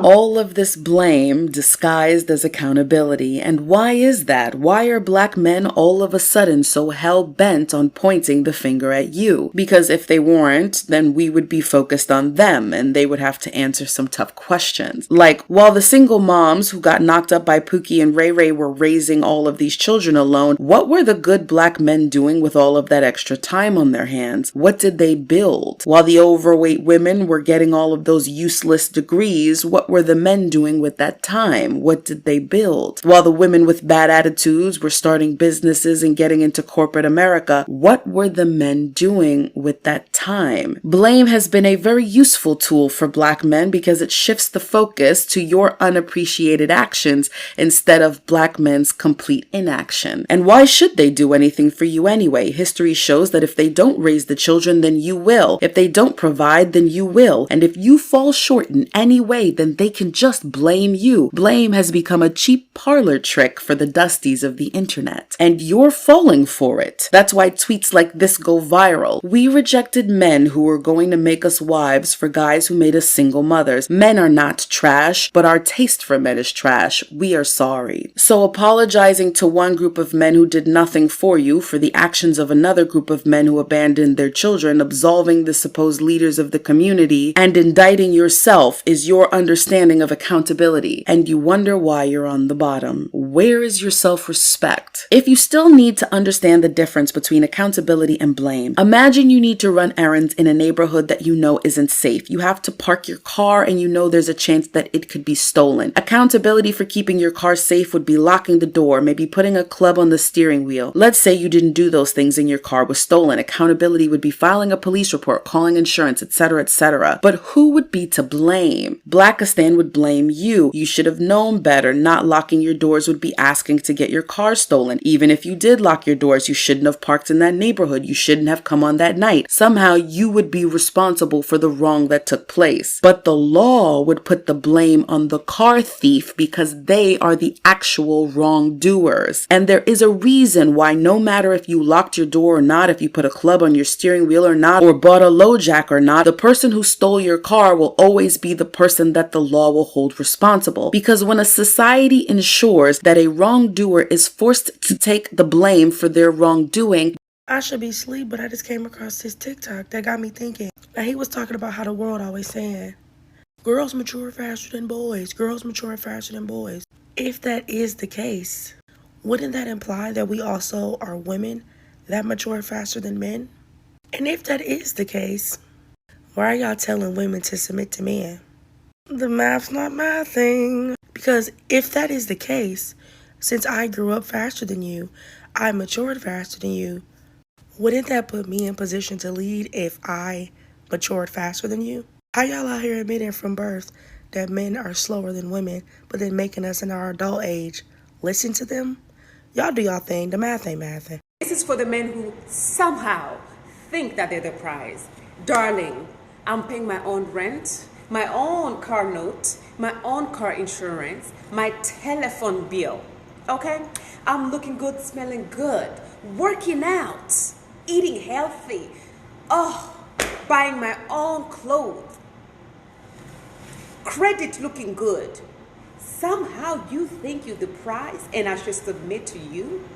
All of this blame disguised as accountability. And why is that? Why are black men all of a sudden so hell-bent on pointing the finger at you? Because if they weren't, then we would be focused on them and they would have to answer some tough questions. Like, while the single moms who got knocked up by Pookie and Ray Ray were raising all of these children alone, what were the good black men doing with all of that extra time on their hands? What did they build? While the overweight women were getting all of those useless degrees, what were the men doing with that time? What did they build? While the women with bad attitudes were starting businesses and getting into corporate America, what were the men doing with that time? Blame has been a very useful tool for black men because it shifts the focus to your unappreciated actions instead of black men's complete inaction. And why should they do anything for you anyway? History shows that if they don't raise the children, then you will. If they don't provide, then you will. And if you fall short in any way, then they can just blame you. Blame has become a cheap parlor trick for the dusties of the internet. And you're falling for it. That's why tweets like this go viral. We rejected men who were going to make us wives for guys who made us single mothers. Men are not trash, but our taste for men is trash. We are sorry. So apologizing to one group of men who did nothing for you for the actions of another group of men who abandoned their children, absolving the supposed leaders of the community, and indicting yourself is your understanding of accountability. And you wonder why you're on the bottom. Where is your self-respect? If you still need to understand the difference between accountability and blame, imagine you need to run errands in a neighborhood that you know isn't safe. You have to park your car and you know there's a chance that it could be stolen. Accountability for keeping your car safe would be locking the door, maybe putting a club on the steering wheel. Let's say you didn't do those things and your car was stolen. Accountability would be filing a police report, calling insurance, etc., etc. But who would be to blame? Blackistan would blame you. You should have known better. Not locking your doors would be asking to get your car stolen. Even if you did lock your doors, you shouldn't have parked in that neighborhood. You shouldn't have come on that night. Somehow you would be responsible for the wrong that took place. But the law would put the blame on the car thief because they are the actual wrongdoers. And there is a reason why no matter if you locked your door or not, if you put a club on your steering wheel or not, or bought a low jack or not, the person who stole your car will always be the person that the law will hold responsible. Because when a society ensures that a wrongdoer is forced to take the blame for their wrongdoing, I should be asleep, but I just came across this TikTok that got me thinking. Now, he was talking about how the world always saying, girls mature faster than boys, girls mature faster than boys. If that is the case, wouldn't that imply that we also are women that mature faster than men? And if that is the case, why are y'all telling women to submit to men? The math's not mathing. Because if that is the case, since I grew up faster than you, I matured faster than you, wouldn't that put me in position to lead if I matured faster than you? How y'all out here admitting from birth that men are slower than women, but then making us in our adult age listen to them? Y'all do y'all thing. The math ain't mathing. This is for the men who somehow think that they're the prize. Darling, I'm paying my own rent, my own car note, my own car insurance, my telephone bill. Okay? I'm looking good, smelling good, working out, eating healthy, buying my own clothes, credit looking good. Somehow you think you're the prize and I should submit to you?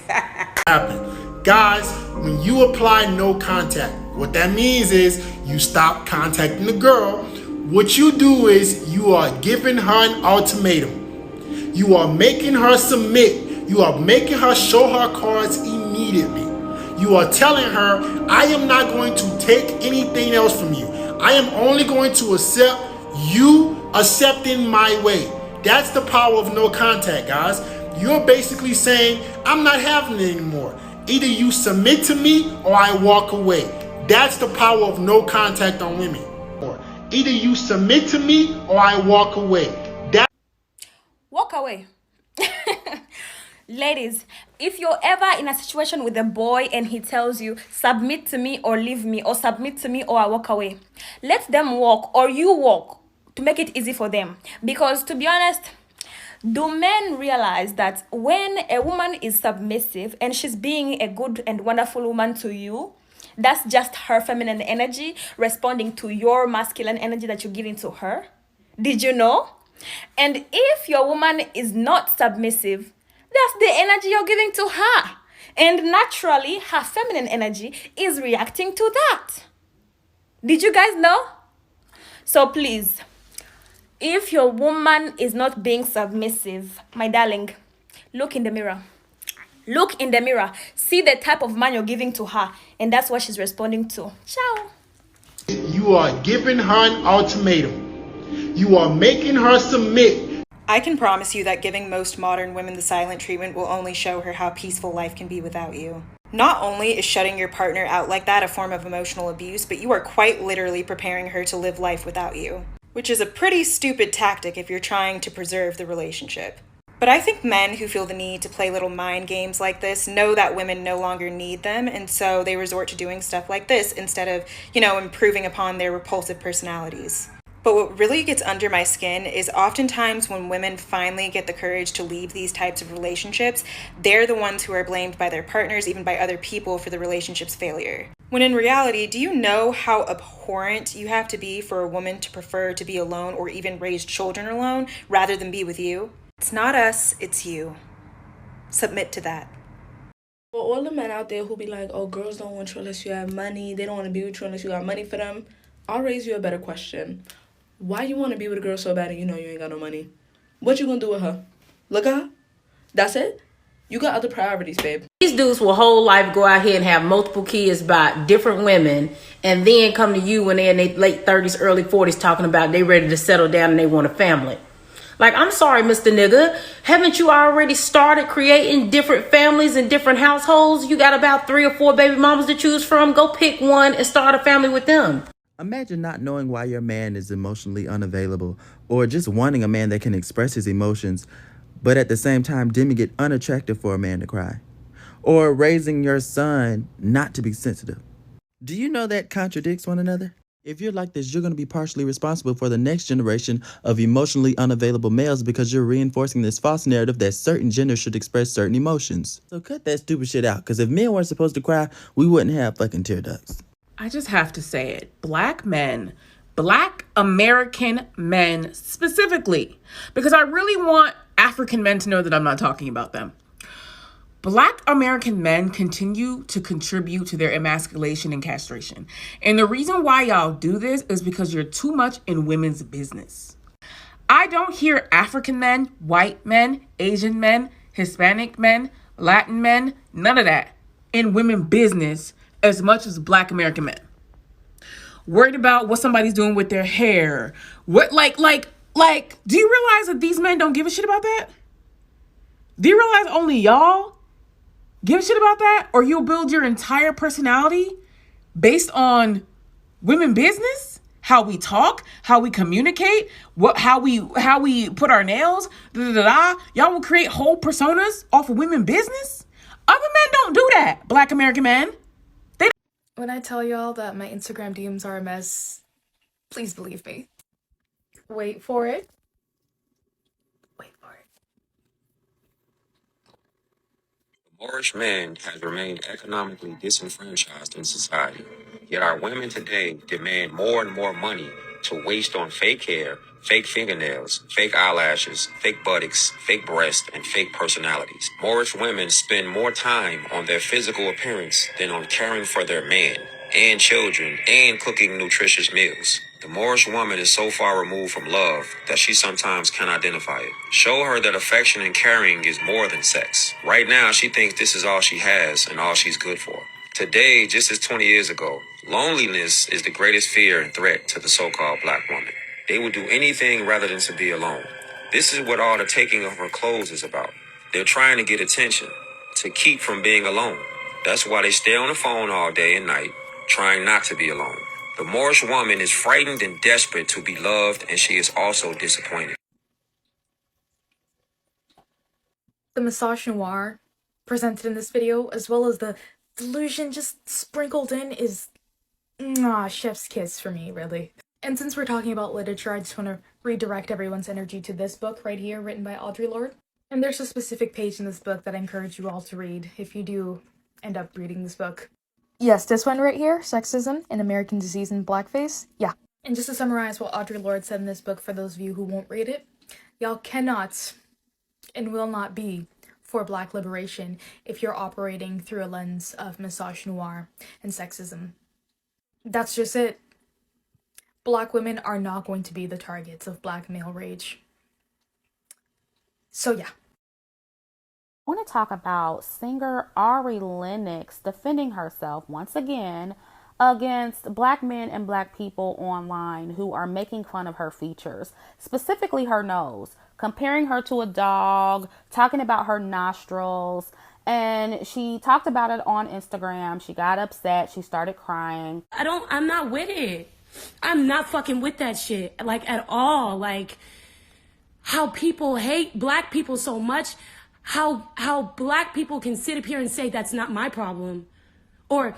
Happen. Guys, when you apply no contact, what that means is you stop contacting the girl. What you do is you are giving her an ultimatum. You are making her submit. You are making her show her cards immediately. You are telling her, I am not going to take anything else from you. I am only going to accept you accepting my way. That's the power of no contact, guys. You're basically saying, I'm not having it anymore. Either you submit to me or I walk away. That's the power of no contact on women. Either you submit to me or I walk away. Walk away. Ladies, if you're ever in a situation with a boy and he tells you, submit to me or leave me, or submit to me or I walk away, let them walk or you walk to make it easy for them. Because to be honest, do men realize that when a woman is submissive and she's being a good and wonderful woman to you, that's just her feminine energy responding to your masculine energy that you're giving to her? Did you know? And if your woman is not submissive, that's the energy you're giving to her. And naturally, her feminine energy is reacting to that. Did you guys know? So please, if your woman is not being submissive, my darling, look in the mirror. Look in the mirror. See the type of man you're giving to her. And that's what she's responding to. Ciao. You are giving her an ultimatum. You are making her submit. I can promise you that giving most modern women the silent treatment will only show her how peaceful life can be without you. Not only is shutting your partner out like that a form of emotional abuse, but you are quite literally preparing her to live life without you, which is a pretty stupid tactic if you're trying to preserve the relationship. But I think men who feel the need to play little mind games like this know that women no longer need them, and so they resort to doing stuff like this instead of, improving upon their repulsive personalities. But what really gets under my skin is oftentimes when women finally get the courage to leave these types of relationships, they're the ones who are blamed by their partners, even by other people, for the relationship's failure. When in reality, do you know how abhorrent you have to be for a woman to prefer to be alone or even raise children alone rather than be with you? It's not us, it's you. Submit to that. For all the men out there who be like, oh, girls don't want you unless you have money, they don't want to be with you unless you got money for them, I'll raise you a better question. Why you want to be with a girl so bad and you know you ain't got no money? What you gonna do with her? Look at her? That's it? You got other priorities, babe. These dudes will whole life go out here and have multiple kids by different women and then come to you when they're in their late 30s, early 40s talking about they ready to settle down and they want a family. Like, I'm sorry, Mr. Nigga. Haven't you already started creating different families and different households? You got about 3 or 4 baby mamas to choose from. Go pick one and start a family with them. Imagine not knowing why your man is emotionally unavailable, or just wanting a man that can express his emotions, but at the same time deeming it unattractive for a man to cry. Or raising your son not to be sensitive. Do you know that contradicts one another? If you're like this, you're going to be partially responsible for the next generation of emotionally unavailable males because you're reinforcing this false narrative that certain genders should express certain emotions. So cut that stupid shit out, because if men weren't supposed to cry, we wouldn't have fucking tear ducts. I just have to say it. Black men, Black American men specifically, because I really want African men to know that I'm not talking about them. Black American men continue to contribute to their emasculation and castration. And the reason why y'all do this is because you're too much in women's business. I don't hear African men, white men, Asian men, Hispanic men, Latin men, none of that in women's business as much as Black American men. Worried about what somebody's doing with their hair. What, like, do you realize that these men don't give a shit about that? Do you realize only y'all give a shit about that? Or you'll build your entire personality based on women business? How we talk, how we communicate, how we put our nails, Y'all will create whole personas off of women business? Other men don't do that, Black American men. When I tell y'all that my Instagram DMs are a mess, please believe me. Wait for it. Moorish man has remained economically disenfranchised in society. Yet our women today demand more and more money to waste on fake hair, fake fingernails, fake eyelashes, fake buttocks, fake breasts, and fake personalities. Moorish women spend more time on their physical appearance than on caring for their man and children and cooking nutritious meals. The Moorish woman is so far removed from love that she sometimes can't identify it. Show her that affection and caring is more than sex. Right now, she thinks this is all she has and all she's good for. Today, just as 20 years ago, loneliness is the greatest fear and threat to the so-called Black woman. They will do anything rather than to be alone. This is what all the taking of her clothes is about. They're trying to get attention, to keep from being alone. That's why they stay on the phone all day and night, trying not to be alone. The Moorish woman is frightened and desperate to be loved, and she is also disappointed. The misogynoir presented in this video, as well as the delusion just sprinkled in, is chef's kiss for me, really. And since we're talking about literature, I just want to redirect everyone's energy to this book right here, written by Audre Lorde. And there's a specific page in this book that I encourage you all to read if you do end up reading this book. Yes, this one right here, Sexism, an American Disease in Blackface. Yeah, And just to summarize what Audre Lorde said in this book, for those of you who won't read it, y'all cannot and will not be for Black liberation if you're operating through a lens of misogynoir and sexism. That's just it. Black women are not going to be the targets of Black male rage. So yeah. I want to talk about singer Ari Lennox defending herself once again against Black men and Black people online who are making fun of her features, specifically her nose, comparing her to a dog, talking about her nostrils. And she talked about it on Instagram. She got upset. She started crying. I'm not with it. I'm not fucking with that shit, like, at all. Like, how people hate Black people so much, how Black people can sit up here and say that's not my problem. Or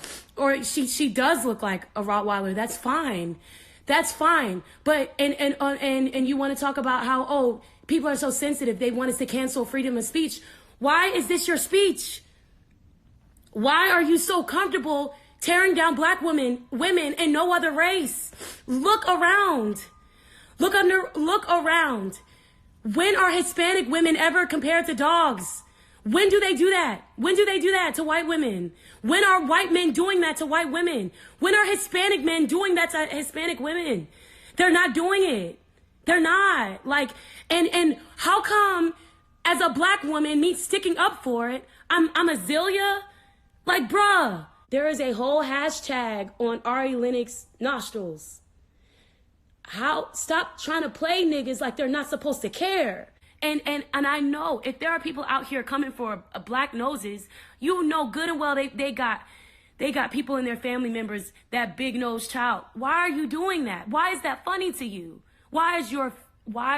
she does look like a Rottweiler. That's fine. That's fine. But and you want to talk about how, people are so sensitive. They want us to cancel freedom of speech. Why is this your speech? Why are you so comfortable tearing down Black women and no other race? Look around. Look around. When are Hispanic women ever compared to dogs? When do they do that? When do they do that to white women? When are white men doing that to white women? When are Hispanic men doing that to Hispanic women? They're not doing it. They're not. Like, and how come as a Black woman, me sticking up for it, I'm a Zillia? Like, bruh, there is a whole hashtag on Ari Lennox nostrils. Stop trying to play niggas like they're not supposed to care. And I know if there are people out here coming for Black noses, you know good and well they got people in their family members that big nosed child. Why are you doing that? Why is that funny to you? Why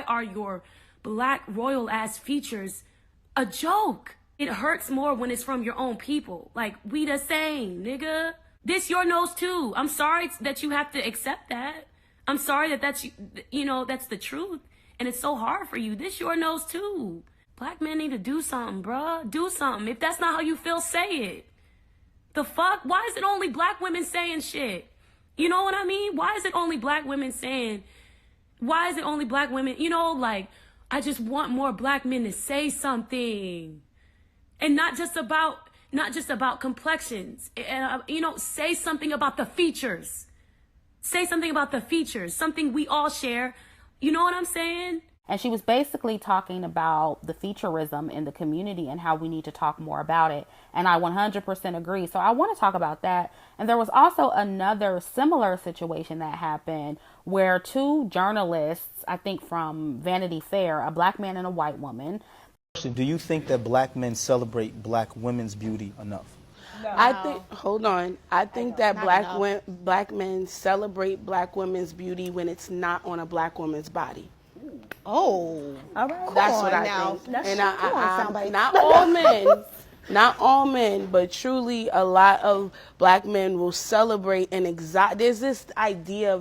are your Black royal ass features a joke? It hurts more when it's from your own people. Like, we the same, nigga. This your nose too. I'm sorry that you have to accept that. I'm sorry that's the truth. And it's so hard for you. This your nose too. Black men need to do something, bruh. Do something. If that's not how you feel, say it. The fuck? Why is it only Black women saying shit? You know what I mean? Why is it only Black women saying, like, I just want more Black men to say something. And not just about complexions. Say something about the features. Say something about the features. Something we all share. You know what I'm saying? And she was basically talking about the featureism in the community and how we need to talk more about it. And I 100% agree. So I want to talk about that. And there was also another similar situation that happened where two journalists, I think from Vanity Fair, a Black man and a white woman. Do you think that Black men celebrate Black women's beauty enough? No. I think that Black men celebrate Black women's beauty when it's not on a Black woman's body. Oh, all right. That's what I think. And I not all men, but truly a lot of Black men will celebrate an exotic. There's this idea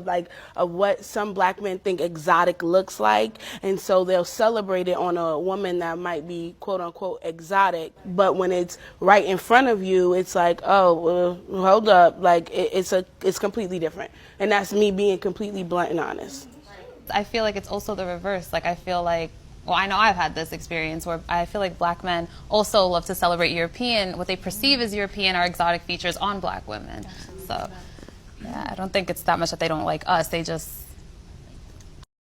of what some Black men think exotic looks like, and so they'll celebrate it on a woman that might be quote unquote exotic. But when it's right in front of you, it's like, oh, well, hold up, like it's completely different. And that's me being completely blunt and honest. I feel like it's also the reverse. Like, I feel like, well, I know I've had this experience where I feel like Black men also love to celebrate what they perceive as European or exotic features on Black women. So, yeah, I don't think it's that much that they don't like us. They just